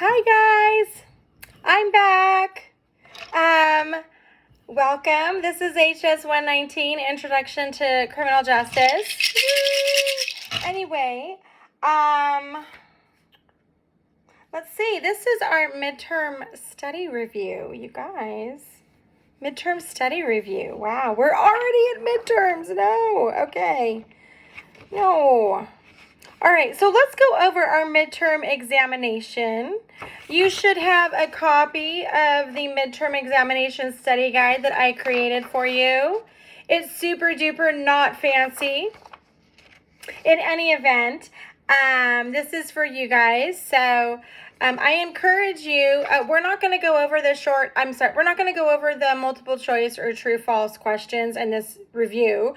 Hi guys, I'm back. Welcome. This is HS119, Introduction to Criminal Justice. Anyway, let's see. This is our midterm study review, you guys. Midterm study review. Wow, we're already at midterms. No, okay. No. All right, so let's go over our midterm examination. You should have a copy of the midterm examination study guide that I created for you. It's super duper not fancy. In any event, this is for you guys. So I encourage you, we're not going to go over we're not going to go over the multiple choice or true false questions in this review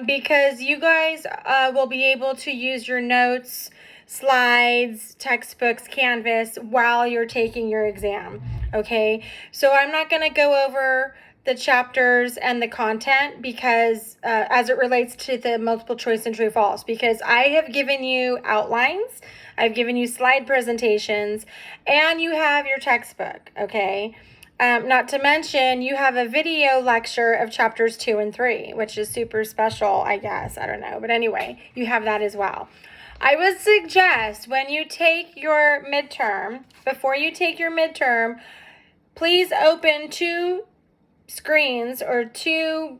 because you guys will be able to use your notes, slides, textbooks, Canvas while you're taking your exam. Okay, so I'm not going to go over the chapters and the content because as it relates to the multiple choice and true false, because I have given you outlines, I've given you slide presentations, and you have your textbook, okay? Not to mention you have a video lecture of chapters 2 and 3, which is super special, I guess. I don't know, but anyway, you have that as well. I would suggest when you take your midterm, before you take your midterm, please open 2 screens or 2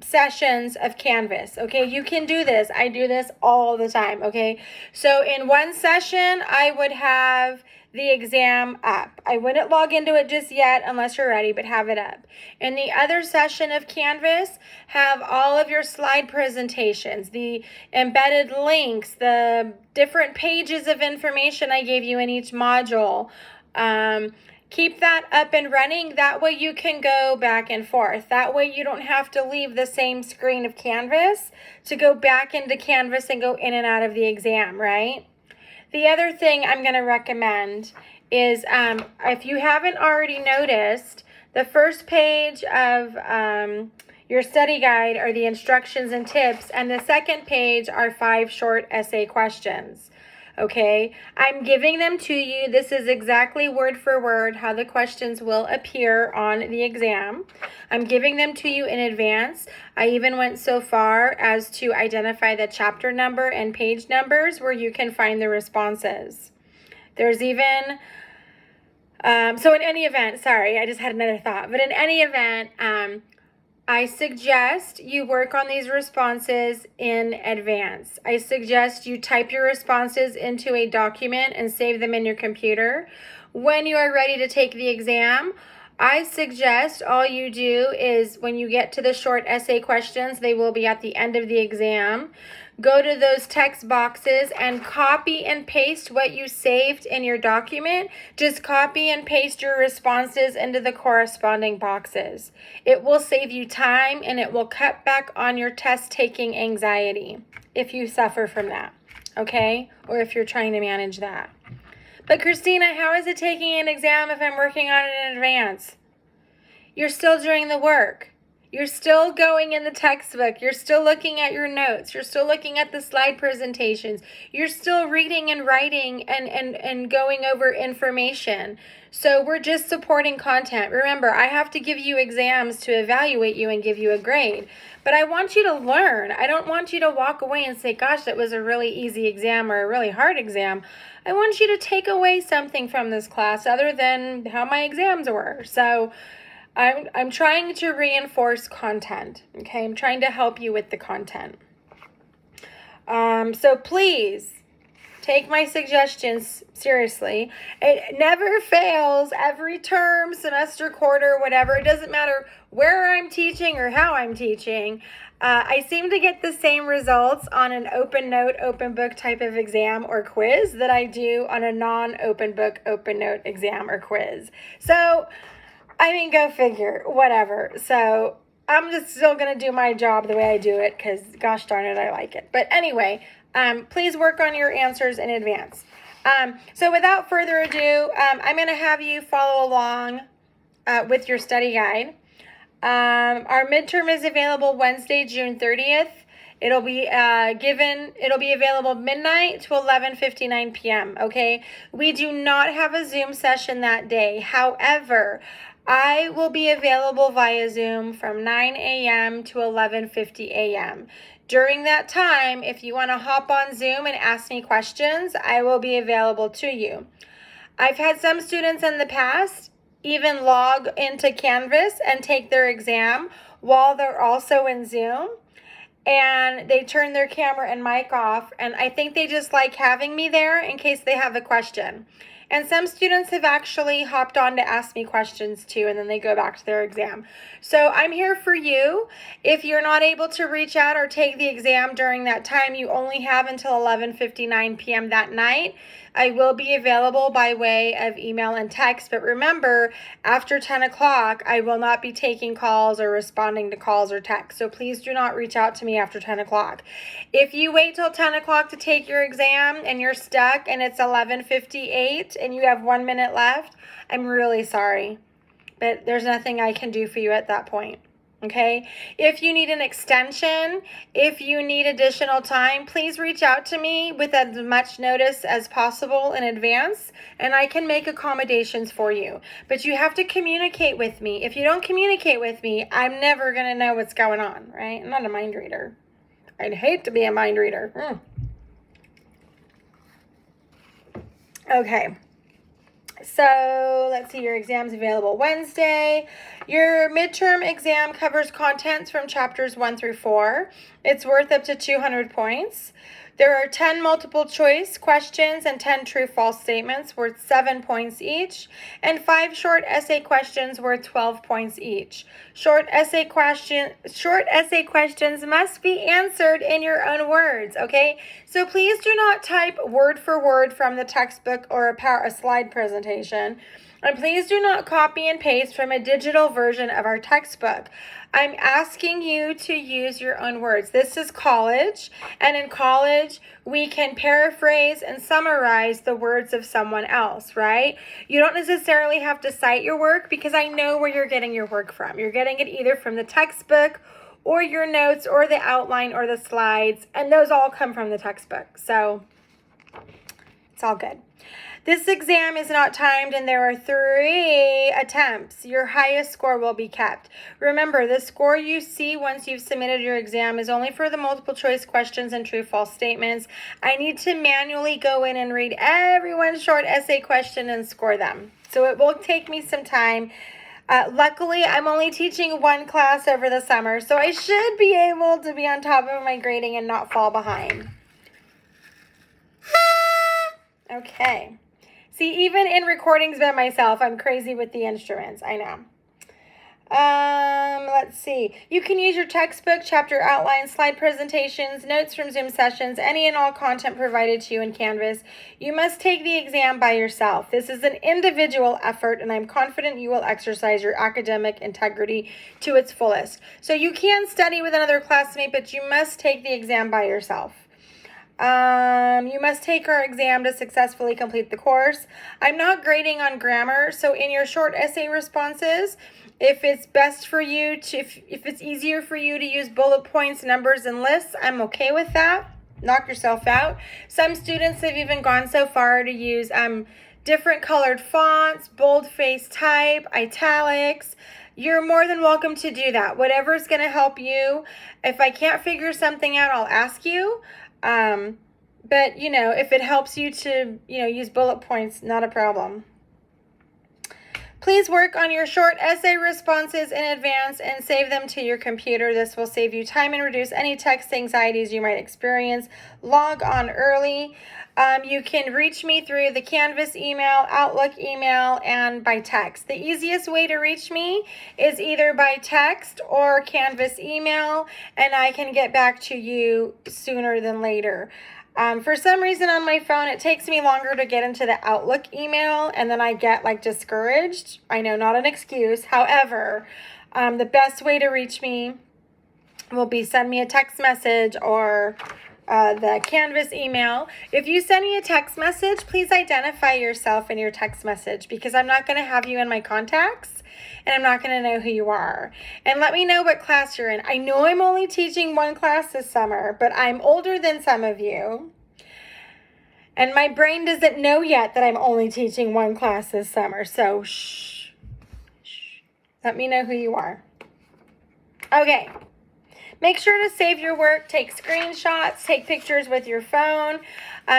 sessions of Canvas. Okay, you can do this. I do this all the time. Okay, so in one session I would have the exam up. I wouldn't log into it just yet unless you're ready, but have it up. In the other session of Canvas, have all of your slide presentations, the embedded links, the different pages of information I gave you in each module. Keep that up and running. That way you can go back and forth. That way you don't have to leave the same screen of Canvas to go back into Canvas and go in and out of the exam, right? The other thing I'm going to recommend is if you haven't already noticed, the first page of your study guide are the instructions and tips, and the second page are 5 short essay questions. Okay, I'm giving them to you. This is exactly word for word how the questions will appear on the exam. I'm giving them to you in advance. I even went so far as to identify the chapter number and page numbers where you can find the responses. There's even, so in any event, sorry, I just had another thought, but in any event, I suggest you work on these responses in advance. I suggest you type your responses into a document and save them in your computer. When you are ready to take the exam, I suggest all you do is when you get to the short essay questions, they will be at the end of the exam. Go to those text boxes and copy and paste what you saved in your document. Just copy and paste your responses into the corresponding boxes. It will save you time and it will cut back on your test taking anxiety if you suffer from that, okay? Or if you're trying to manage that. But Christina, how is it taking an exam if I'm working on it in advance? You're still doing the work. You're still going in the textbook. You're still looking at your notes. You're still looking at the slide presentations. You're still reading and writing and going over information. So we're just supporting content. Remember, I have to give you exams to evaluate you and give you a grade. But I want you to learn. I don't want you to walk away and say, gosh, that was a really easy exam or a really hard exam. I want you to take away something from this class other than how my exams were. So I'm trying to reinforce content, okay? I'm trying to help you with the content. So please take my suggestions seriously. It never fails. Every term, semester, quarter, whatever. It doesn't matter where I'm teaching or how I'm teaching. I seem to get the same results on an open note, open book type of exam or quiz that I do on a non-open book, open note exam or quiz. So I mean, go figure, whatever. So I'm just still going to do my job the way I do it because, gosh darn it, I like it. But anyway, please work on your answers in advance. So without further ado, I'm going to have you follow along with your study guide. Our midterm is available Wednesday, June 30th. It'll be it'll be available midnight to 11:59 p.m., okay? We do not have a Zoom session that day. However, I will be available via Zoom from 9 a.m. to 11:50 a.m. During that time, if you want to hop on Zoom and ask me questions, I will be available to you. I've had some students in the past even log into Canvas and take their exam while they're also in Zoom, and they turn their camera and mic off, and I think they just like having me there in case they have a question. And some students have actually hopped on to ask me questions too, and then they go back to their exam. So I'm here for you. If you're not able to reach out or take the exam during that time, you only have until 11:59 p.m. that night. I will be available by way of email and text, but remember, after 10 o'clock, I will not be taking calls or responding to calls or texts, so please do not reach out to me after 10 o'clock. If you wait till 10 o'clock to take your exam and you're stuck and it's 11:58 and you have 1 minute left, I'm really sorry, but there's nothing I can do for you at that point. Okay, if you need an extension, if you need additional time, please reach out to me with as much notice as possible in advance, and I can make accommodations for you. But you have to communicate with me. If you don't communicate with me, I'm never going to know what's going on, right? I'm not a mind reader. I'd hate to be a mind reader. Okay. So let's see, your exam's available Wednesday. Your midterm exam covers contents from chapters 1 through 4. It's worth up to 200 points. There are 10 multiple choice questions and 10 true-false statements worth 7 points each, and 5 short essay questions worth 12 points each. Short essay questions must be answered in your own words, okay? So please do not type word for word from the textbook or a slide presentation. And please do not copy and paste from a digital version of our textbook. I'm asking you to use your own words. This is college, and in college, we can paraphrase and summarize the words of someone else, right? You don't necessarily have to cite your work because I know where you're getting your work from. You're getting it either from the textbook or your notes or the outline or the slides, and those all come from the textbook. So it's all good. This exam is not timed and there are 3 attempts. Your highest score will be kept. Remember, the score you see once you've submitted your exam is only for the multiple choice questions and true-false statements. I need to manually go in and read everyone's short essay question and score them. So it will take me some time. Luckily, I'm only teaching 1 class over the summer, so I should be able to be on top of my grading and not fall behind. Okay. See, even in recordings by myself, I'm crazy with the instruments. I know. Let's see. You can use your textbook, chapter outlines, slide presentations, notes from Zoom sessions, any and all content provided to you in Canvas. You must take the exam by yourself. This is an individual effort, and I'm confident you will exercise your academic integrity to its fullest. So you can study with another classmate, but you must take the exam by yourself. You must take our exam to successfully complete the course. I'm not grading on grammar, so in your short essay responses, if it's best for you to, if it's easier for you to use bullet points, numbers, and lists, I'm okay with that. Knock yourself out. Some students have even gone so far to use different colored fonts, boldface type, italics. You're more than welcome to do that. Whatever's going to help you. If I can't figure something out, I'll ask you. But, you know, if it helps you to, use bullet points, not a problem. Please work on your short essay responses in advance and save them to your computer. This will save you time and reduce any text anxieties you might experience. Log on early. You can reach me through the Canvas email, Outlook email, and by text. The easiest way to reach me is either by text or Canvas email, and I can get back to you sooner than later. For some reason on my phone, it takes me longer to get into the Outlook email, and then I get discouraged. I know, not an excuse. However, the best way to reach me will be send me a text message or the Canvas email. If you send me a text message, please identify yourself in your text message because I'm not going to have you in my contacts. and I'm not going to know who you are. And let me know what class you're in. I know I'm only teaching one class this summer, but I'm older than some of you. And my brain doesn't know yet that I'm only teaching one class this summer. So, shh. Let me know who you are. Okay. Make sure to save your work, take screenshots, take pictures with your phone.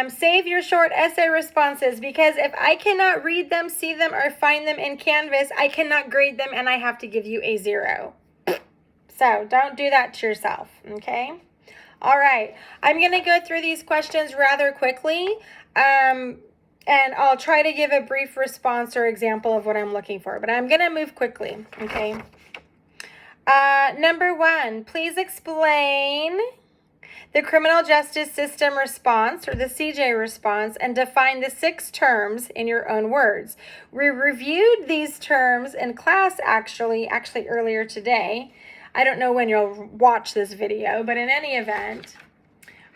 Save your short essay responses, because if I cannot read them, see them, or find them in Canvas, I cannot grade them and I have to give you a 0. So don't do that to yourself, okay? All right, I'm going to go through these questions rather quickly, and I'll try to give a brief response or example of what I'm looking for, but I'm going to move quickly, okay? Number 1, please explain the criminal justice system response, or the CJ response, and define the 6 terms in your own words. We reviewed these terms in class actually earlier today. I don't know when you'll watch this video, but in any event,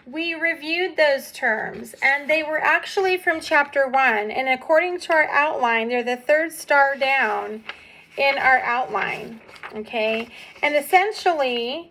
we reviewed those terms, and they were actually from chapter 1, and according to our outline, they're the 3rd star down in our outline, okay? And essentially,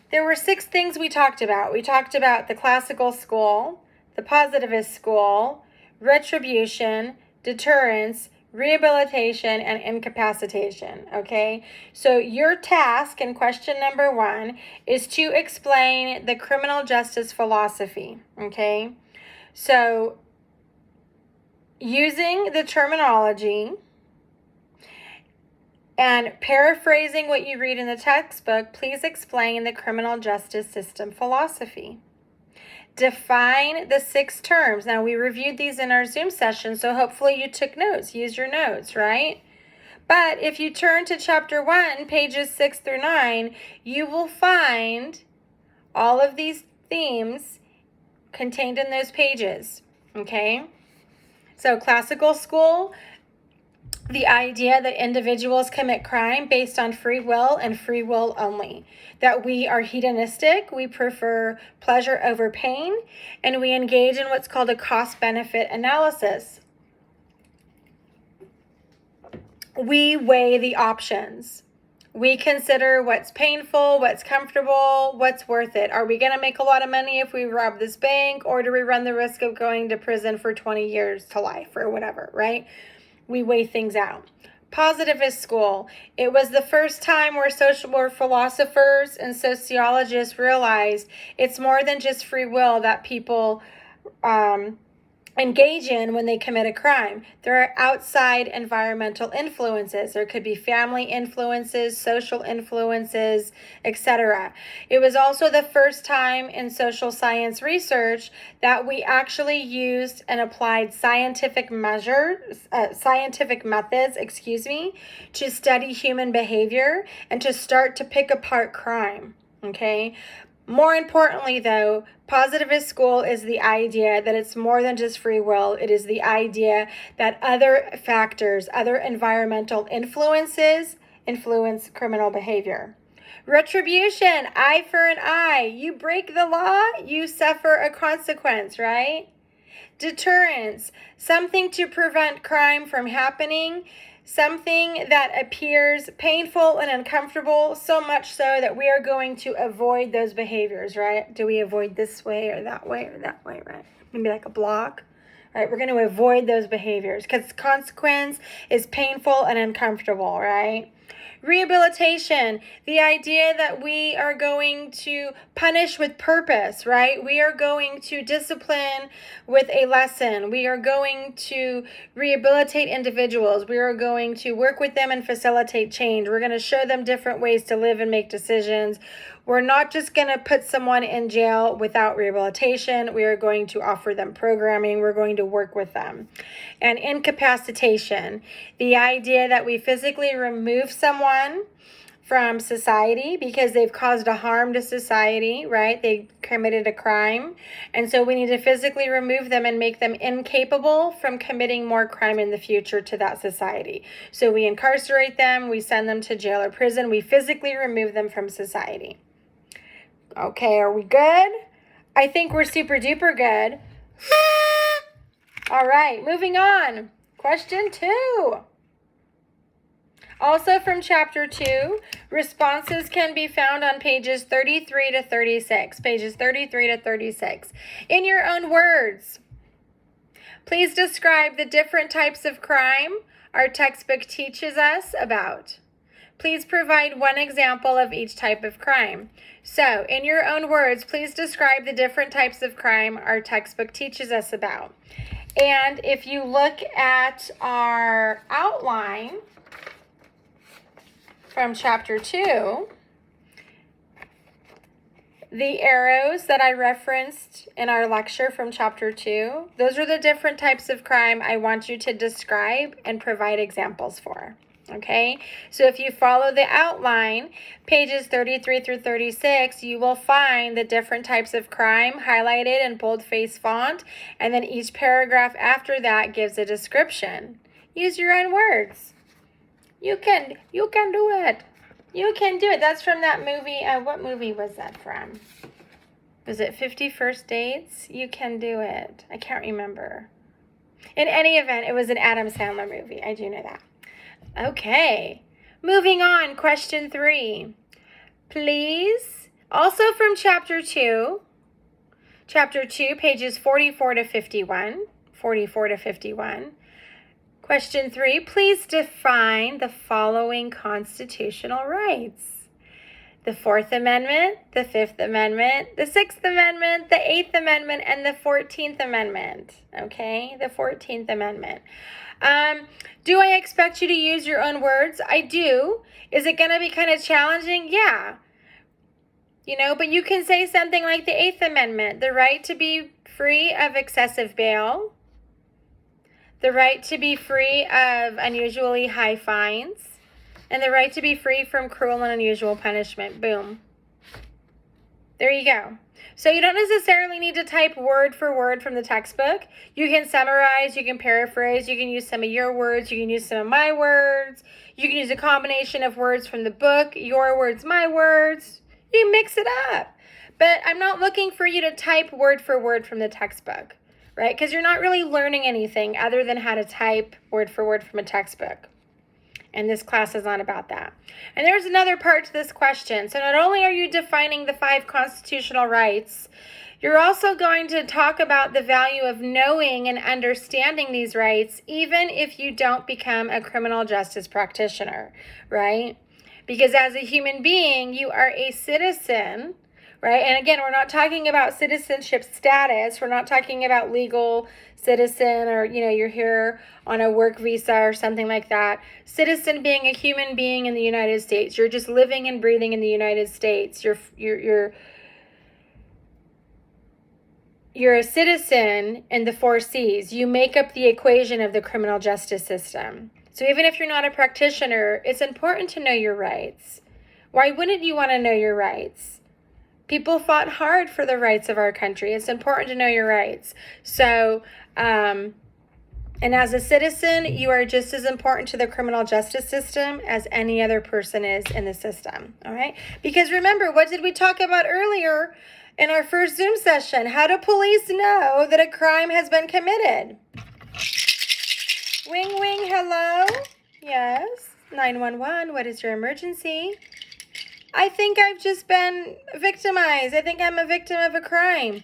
there were 6 things we talked about. We talked about the classical school, the positivist school, retribution, deterrence, rehabilitation, and incapacitation, okay? So your task in question number 1 is to explain the criminal justice philosophy, okay? So using the terminology and paraphrasing what you read in the textbook, please explain the criminal justice system philosophy. Define the 6 terms. Now, we reviewed these in our Zoom session, so hopefully you took notes. Use your notes, right? But if you turn to chapter 1, pages 6 through 9, you will find all of these themes contained in those pages, okay? So classical school, the idea that individuals commit crime based on free will and free will only, that we are hedonistic, we prefer pleasure over pain, and we engage in what's called a cost-benefit analysis. We weigh the options. We consider what's painful, what's comfortable, what's worth it. Are we going to make a lot of money if we rob this bank, or do we run the risk of going to prison for 20 years to life or whatever, right? We weigh things out. Positivist school. It was the first time where philosophers and sociologists realized it's more than just free will that people engage in when they commit a crime. There are outside environmental influences. There could be family influences, social influences, etc. It was also the first time in social science research that we actually used and applied scientific methods, to study human behavior and to start to pick apart crime, okay? More importantly, though, positivist school is the idea that it's more than just free will. It is the idea that other factors, other environmental influences, influence criminal behavior. Retribution, eye for an eye. You break the law, you suffer a consequence, right? Deterrence, something to prevent crime from happening, something that appears painful and uncomfortable, so much so that we are going to avoid those behaviors, right? Do we avoid this way or that way, right? Maybe like a block, right? We're going to avoid those behaviors because consequence is painful and uncomfortable, right? Rehabilitation, the idea that we are going to punish with purpose, right? We are going to discipline with a lesson. We are going to rehabilitate individuals. We are going to work with them and facilitate change. We're going to show them different ways to live and make decisions. We're not just going to put someone in jail without rehabilitation. We are going to offer them programming. We're going to work with them. And incapacitation, the idea that we physically remove someone from society because they've caused a harm to society, right? They committed a crime. And so we need to physically remove them and make them incapable from committing more crime in the future to that society. So we incarcerate them, we send them to jail or prison, we physically remove them from society. Okay, are we good? I think we're super duper good. All right, moving on. Question 2. Also from chapter 2, responses can be found on pages 33 to 36. Pages 33 to 36. In your own words, please describe the different types of crime our textbook teaches us about. Please provide one example of each type of crime. So, in your own words, please describe the different types of crime our textbook teaches us about. And if you look at our outline from chapter 2, the arrows that I referenced in our lecture from chapter 2, those are the different types of crime I want you to describe and provide examples for. Okay, so if you follow the outline, pages 33 through 36, you will find the different types of crime highlighted in boldface font, and then each paragraph after that gives a description. Use your own words. You can do it. You can do it. That's from that movie. What movie was that from? Was it 50 First Dates? You can do it. I can't remember. In any event, it was an Adam Sandler movie. I do know that. Okay, moving on, question 3. Please, also from chapter 2, pages 44 to 51, Question 3, please define the following constitutional rights. The 4th Amendment, the 5th Amendment, the 6th Amendment, the 8th Amendment, and the 14th Amendment. Okay, the 14th Amendment. Do I expect you to use your own words? I do. Is it going to be kind of challenging? Yeah. But you can say something like the 8th Amendment, the right to be free of excessive bail, the right to be free of unusually high fines, and the right to be free from cruel and unusual punishment. Boom. There you go. So you don't necessarily need to type word for word from the textbook. You can summarize, you can paraphrase, you can use some of your words, you can use some of my words, you can use a combination of words from the book, your words, my words. You mix it up. But I'm not looking for you to type word for word from the textbook, right? Because you're not really learning anything other than how to type word for word from a textbook. And this class is not about that. And there's another part to this question. So not only are you defining the 5 constitutional rights, you're also going to talk about the value of knowing and understanding these rights, even if you don't become a criminal justice practitioner, right? Because as a human being, you are a citizen, right? And again, we're not talking about citizenship status. We're not talking about legal citizen or, you're here on a work visa or something like that. Citizen being a human being in the United States. You're just living and breathing in the United States. You're a citizen in the 4 C's. You make up the equation of the criminal justice system. So even if you're not a practitioner, it's important to know your rights. Why wouldn't you want to know your rights? People fought hard for the rights of our country. It's important to know your rights. So, and as a citizen, you are just as important to the criminal justice system as any other person is in the system, all right? Because remember, what did we talk about earlier in our first Zoom session? How do police know that a crime has been committed? Wing, wing, hello? Yes, 911, what is your emergency? I think I've just been victimized. I think I'm a victim of a crime,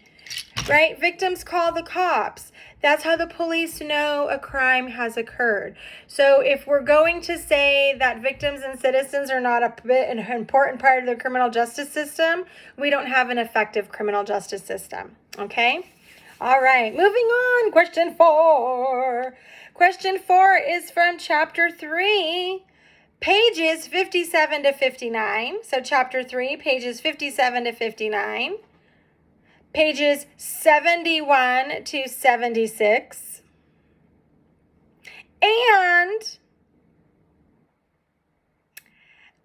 right? Victims call the cops. That's how the police know a crime has occurred. So if we're going to say that victims and citizens are not an important part of the criminal justice system, we don't have an effective criminal justice system, okay? All right, moving on. Question 4. Question 4 is from chapter 3. Pages 57 to 59. So chapter 3, pages 57 to 59. Pages 71 to 76. And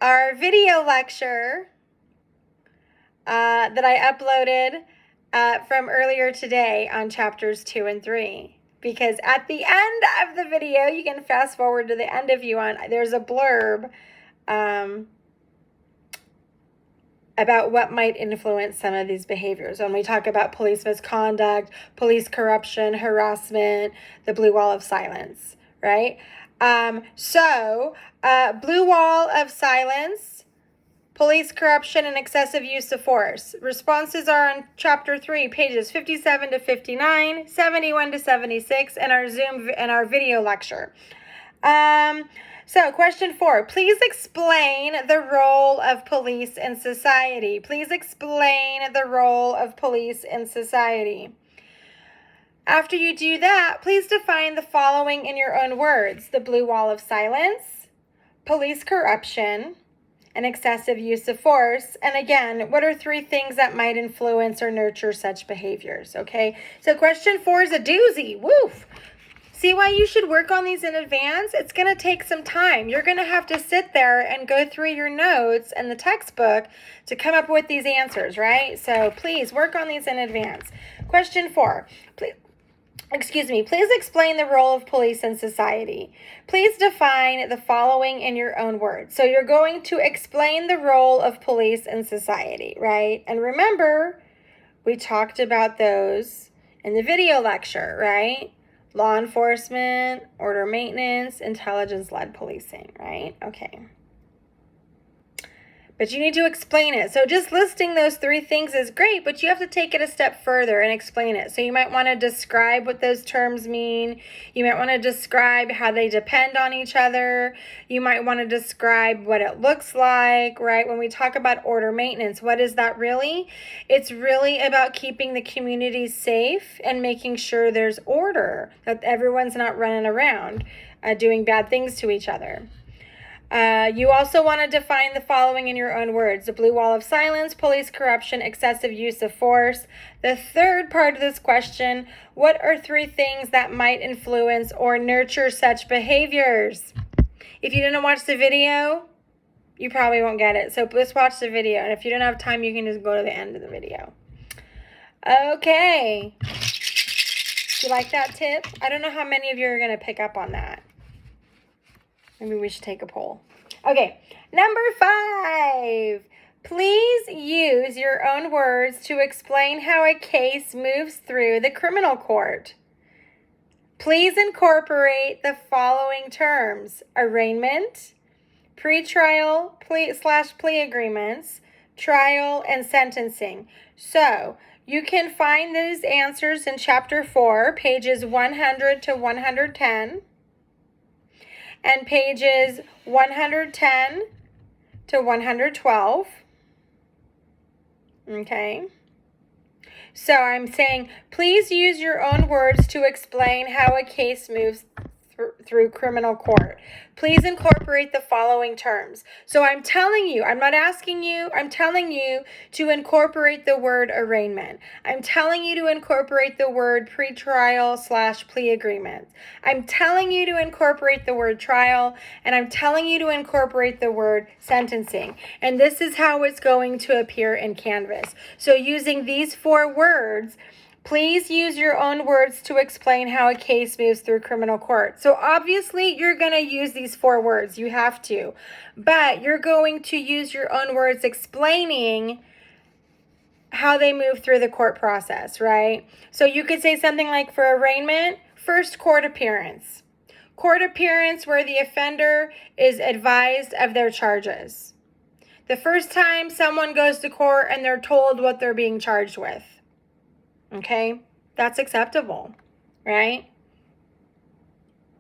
our video lecture that I uploaded from earlier today on chapters 2 and 3. Because at the end of the video, you can fast forward to the end if you want. There's a blurb about what might influence some of these behaviors. When we talk about police misconduct, police corruption, harassment, the blue wall of silence, right? Blue wall of silence, police corruption and excessive use of force. Responses are on chapter 3, pages 57 to 59, 71 to 76, and our video lecture. So question 4, please explain the role of police in society. Please explain the role of police in society. After you do that, please define the following in your own words: the blue wall of silence, police corruption, and excessive use of force. And again, what are 3 things that might influence or nurture such behaviors? Okay, so question 4 is a doozy. Woof! See why you should work on these in advance? It's going to take some time. You're going to have to sit there and go through your notes and the textbook to come up with these answers, right? So please work on these in advance. Question 4. Please explain the role of police in society. Please define the following in your own words. So you're going to explain the role of police in society, right? And remember, we talked about those in the video lecture, right? Law enforcement, order maintenance, intelligence-led policing, right? Okay. But you need to explain it. So just listing those 3 things is great, but you have to take it a step further and explain it. So you might want to describe what those terms mean. You might want to describe how they depend on each other. You might want to describe what it looks like, right? When we talk about order maintenance, what is that really? It's really about keeping the community safe and making sure there's order, that everyone's not running around doing bad things to each other. You also want to define the following in your own words: the blue wall of silence, police corruption, excessive use of force. The third part of this question, what are 3 things that might influence or nurture such behaviors? If you didn't watch the video, you probably won't get it. So just watch the video. And if you don't have time, you can just go to the end of the video. Okay. Do you like that tip? I don't know how many of you are going to pick up on that. Maybe we should take a poll. Okay, number 5. Please use your own words to explain how a case moves through the criminal court. Please incorporate the following terms: arraignment, pretrial plea agreements, trial, and sentencing. So you can find these answers in chapter 4, pages 100 to 110. And pages 110 to 112. Okay. So I'm saying, please use your own words to explain how a case moves through criminal court. Please incorporate the following terms. So I'm telling you, I'm not asking you, I'm telling you to incorporate the word arraignment. I'm telling you to incorporate the word pretrial/plea agreement. I'm telling you to incorporate the word trial, and I'm telling you to incorporate the word sentencing. And this is how it's going to appear in Canvas. So using these 4 words, please use your own words to explain how a case moves through criminal court. So obviously you're going to use these 4 words. You have to. But you're going to use your own words explaining how they move through the court process, right? So you could say something like, for arraignment, first court appearance. Court appearance where the offender is advised of their charges. The first time someone goes to court and they're told what they're being charged with. Okay, that's acceptable, right?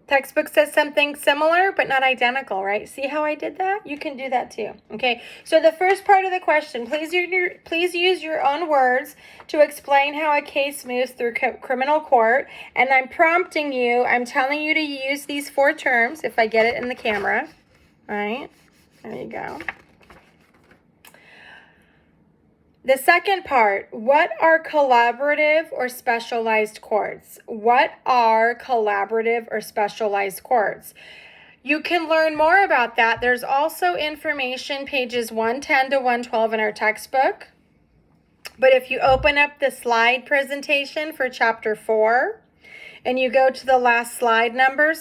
Textbook says something similar, but not identical, right? See how I did that? You can do that too. Okay, so the first part of the question, please use your own words to explain how a case moves through criminal court. And I'm prompting you, I'm telling you to use these 4 terms, if I get it in the camera, right? There you go. The second part, what are collaborative or specialized courts? What are collaborative or specialized courts? You can learn more about that. There's also information, pages 110 to 112 in our textbook. But if you open up the slide presentation for chapter 4, and you go to the last slide number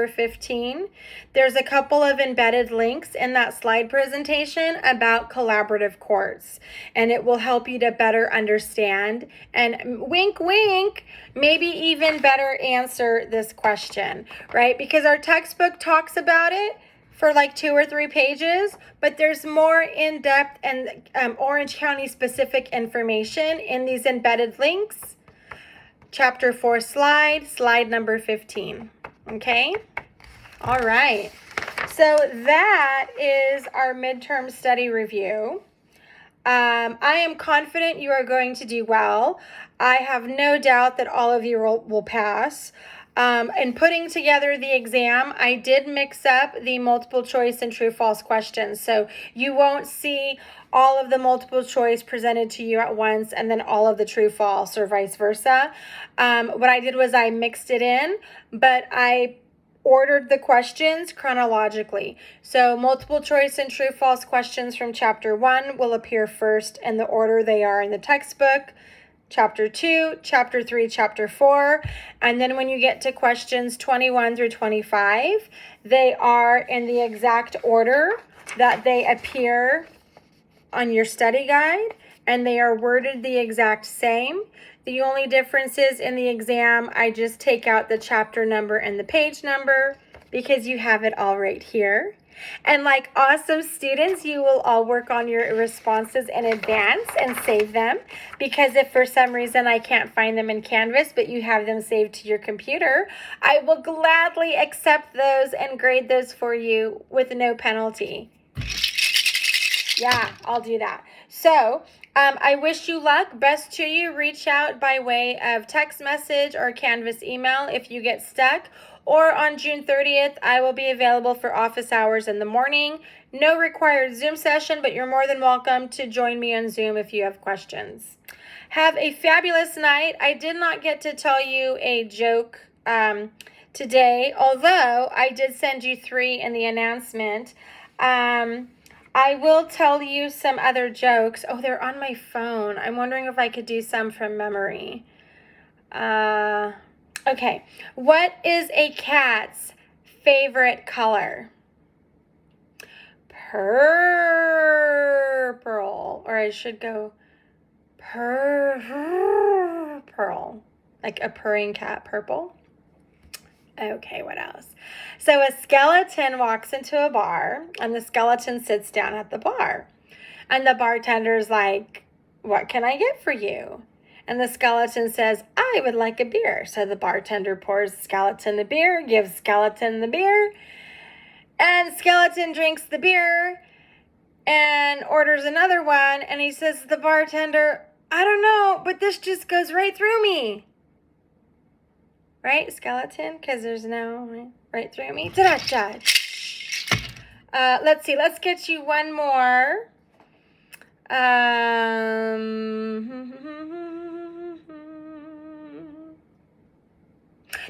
15, there's a couple of embedded links in that slide presentation about collaborative courts, and it will help you to better understand and wink, wink, maybe even better answer this question, right? Because our textbook talks about it for like 2 or 3 pages, but there's more in-depth and Orange County specific information in these embedded links. Chapter 4 slide number 15. Okay? All right. So that is our midterm study review. I am confident you are going to do well. I have no doubt that all of you will pass. In putting together the exam, I did mix up the multiple choice and true-false questions. So you won't see all of the multiple choice presented to you at once and then all of the true-false or vice versa. What I did was I mixed it in, but I ordered the questions chronologically. So multiple choice and true-false questions from chapter 1 will appear first in the order they are in the textbook. Chapter 2, Chapter 3, Chapter 4, and then when you get to questions 21 through 25, they are in the exact order that they appear on your study guide, and they are worded the exact same. The only difference is in the exam, I just take out the chapter number and the page number because you have it all right here. And like awesome students, you will all work on your responses in advance and save them, because if for some reason I can't find them in Canvas, but you have them saved to your computer, I will gladly accept those and grade those for you with no penalty. Yeah, I'll do that. So I wish you luck. Best to you. Reach out by way of text message or Canvas email if you get stuck. Or on June 30th, I will be available for office hours in the morning. No required Zoom session, but you're more than welcome to join me on Zoom if you have questions. Have a fabulous night. I did not get to tell you a joke today, although I did send you 3 in the announcement. I will tell you some other jokes. Oh, they're on my phone. I'm wondering if I could do some from memory. Okay, what is a cat's favorite color? Purple, or I should go pearl, like a purring cat, purple. Okay, what else? So a skeleton walks into a bar, and the skeleton sits down at the bar. And the bartender's like, "What can I get for you?" And the skeleton says, "I would like a beer." So the bartender pours skeleton the beer, gives skeleton the beer, and skeleton drinks the beer and orders another one. And he says to the bartender, "I don't know, but this just goes right through me." Right, skeleton? Because there's no right through me. Ta-da-da. Let's see. Let's get you one more.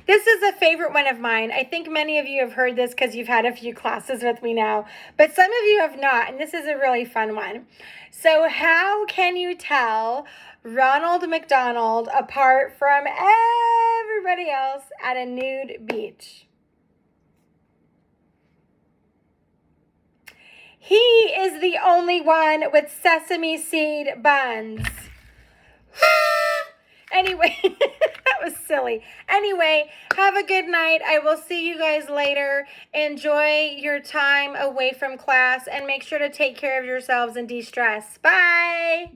This is a favorite one of mine. I think many of you have heard this because you've had a few classes with me now, but some of you have not, and this is a really fun one. So how can you tell Ronald McDonald apart from everybody else at a nude beach? He is the only one with sesame seed buns. Anyway, that was silly. Anyway, have a good night. I will see you guys later. Enjoy your time away from class and make sure to take care of yourselves and de-stress. Bye.